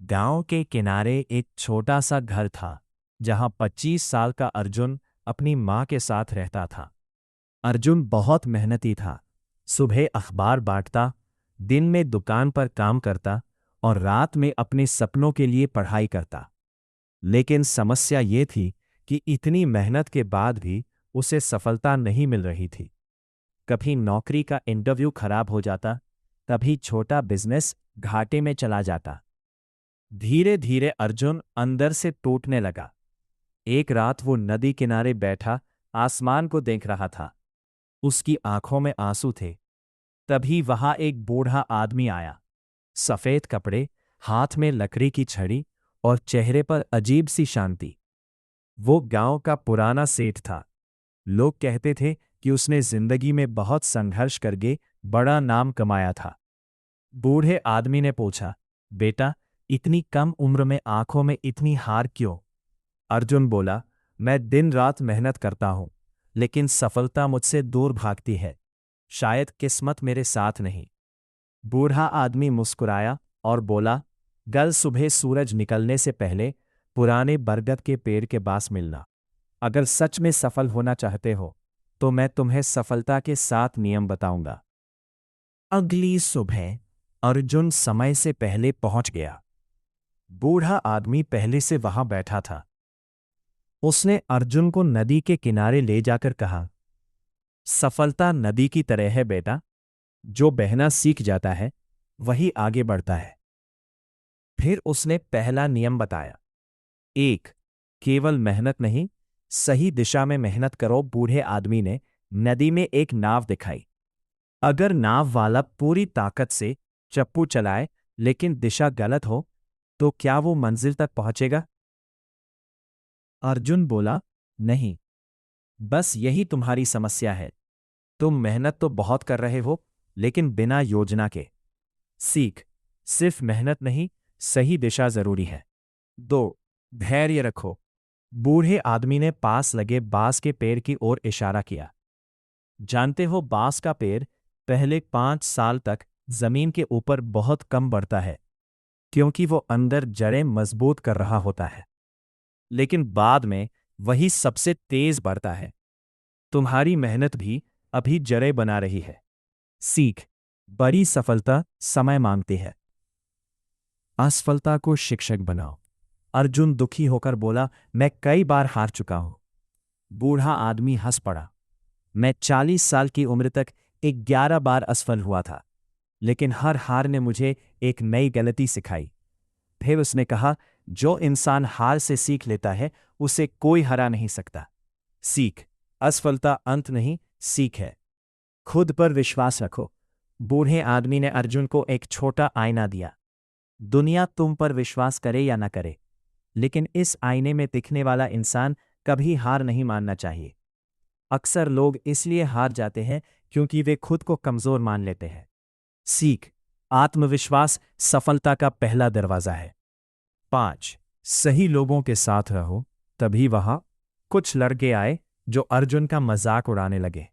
गांव के किनारे एक छोटा सा घर था जहां 25 साल का अर्जुन अपनी मां के साथ रहता था। अर्जुन बहुत मेहनती था। सुबह अखबार बांटता, दिन में दुकान पर काम करता और रात में अपने सपनों के लिए पढ़ाई करता। लेकिन समस्या ये थी कि इतनी मेहनत के बाद भी उसे सफलता नहीं मिल रही थी। कभी नौकरी का इंटरव्यू खराब हो जाता, कभी छोटा बिजनेस घाटे में चला जाता। धीरे धीरे अर्जुन अंदर से टूटने लगा। एक रात वो नदी किनारे बैठा आसमान को देख रहा था। उसकी आंखों में आंसू थे। तभी वहां एक बूढ़ा आदमी आया। सफेद कपड़े, हाथ में लकड़ी की छड़ी और चेहरे पर अजीब सी शांति। वो गांव का पुराना सेठ था। लोग कहते थे कि उसने जिंदगी में बहुत संघर्ष करके बड़ा नाम कमाया था। बूढ़े आदमी ने पूछा, बेटा, इतनी कम उम्र में आंखों में इतनी हार क्यों? अर्जुन बोला, मैं दिन रात मेहनत करता हूं, लेकिन सफलता मुझसे दूर भागती है। शायद किस्मत मेरे साथ नहीं। बूढ़ा आदमी मुस्कुराया और बोला, कल सुबह सूरज निकलने से पहले पुराने बरगद के पेड़ के पास मिलना। अगर सच में सफल होना चाहते हो तो मैं तुम्हें सफलता के 7 नियम बताऊंगा। अगली सुबह अर्जुन समय से पहले पहुंच गया। बूढ़ा आदमी पहले से वहां बैठा था। उसने अर्जुन को नदी के किनारे ले जाकर कहा, सफलता नदी की तरह है बेटा, जो बहना सीख जाता है वही आगे बढ़ता है। फिर उसने पहला नियम बताया, 1. केवल मेहनत नहीं, सही दिशा में मेहनत करो। बूढ़े आदमी ने नदी में एक नाव दिखाई। अगर नाव वाला पूरी ताकत से चप्पू चलाए लेकिन दिशा गलत हो तो क्या वो मंजिल तक पहुंचेगा? अर्जुन बोला, नहीं, बस यही तुम्हारी समस्या है। तुम मेहनत तो बहुत कर रहे हो, लेकिन बिना योजना के। सीख, सिर्फ मेहनत नहीं, सही दिशा जरूरी है। 2. धैर्य रखो। बूढ़े आदमी ने पास लगे बांस के पेड़ की ओर इशारा किया। जानते हो, बांस का पेड़ पहले 5 साल तक जमीन के ऊपर बहुत कम बढ़ता है, क्योंकि वो अंदर जड़ें मजबूत कर रहा होता है। लेकिन बाद में वही सबसे तेज बढ़ता है। तुम्हारी मेहनत भी अभी जड़ें बना रही है। सीख, बड़ी सफलता समय मांगती है। असफलता को शिक्षक बनाओ। अर्जुन दुखी होकर बोला, मैं कई बार हार चुका हूं। बूढ़ा आदमी हंस पड़ा। मैं 40 साल की उम्र तक 11 बार असफल हुआ था, लेकिन हर हार ने मुझे एक नई गलती सिखाई। फिर उसने कहा, जो इंसान हार से सीख लेता है उसे कोई हरा नहीं सकता। सीख, असफलता अंत नहीं, सीख है। खुद पर विश्वास रखो। बूढ़े आदमी ने अर्जुन को एक छोटा आईना दिया। दुनिया तुम पर विश्वास करे या न करे, लेकिन इस आईने में दिखने वाला इंसान कभी हार नहीं मानना चाहिए। अक्सर लोग इसलिए हार जाते हैं क्योंकि वे खुद को कमजोर मान लेते हैं। सीख, आत्मविश्वास सफलता का पहला दरवाजा है। 5. सही लोगों के साथ रहो। तभी वहां कुछ लड़के आए जो अर्जुन का मजाक उड़ाने लगे।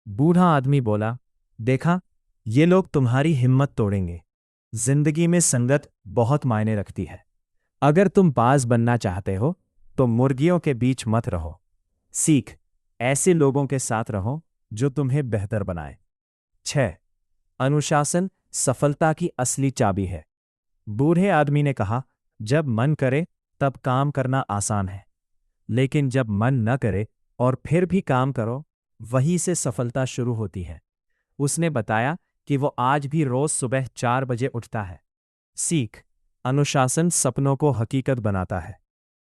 बूढ़ा आदमी बोला, देखा, ये लोग तुम्हारी हिम्मत तोड़ेंगे। जिंदगी में संगत बहुत मायने रखती है। अगर तुम बाज बनना चाहते हो तो मुर्गियों के बीच मत रहो। सीख, ऐसे लोगों के साथ रहो जो तुम्हें बेहतर बनाए। 6. अनुशासन सफलता की असली चाबी है। बूढ़े आदमी ने कहा, जब मन करे तब काम करना आसान है, लेकिन जब मन न करे और फिर भी काम करो, वहीं से सफलता शुरू होती है। उसने बताया कि वो आज भी रोज सुबह 4 बजे उठता है। सीख, अनुशासन सपनों को हकीकत बनाता है।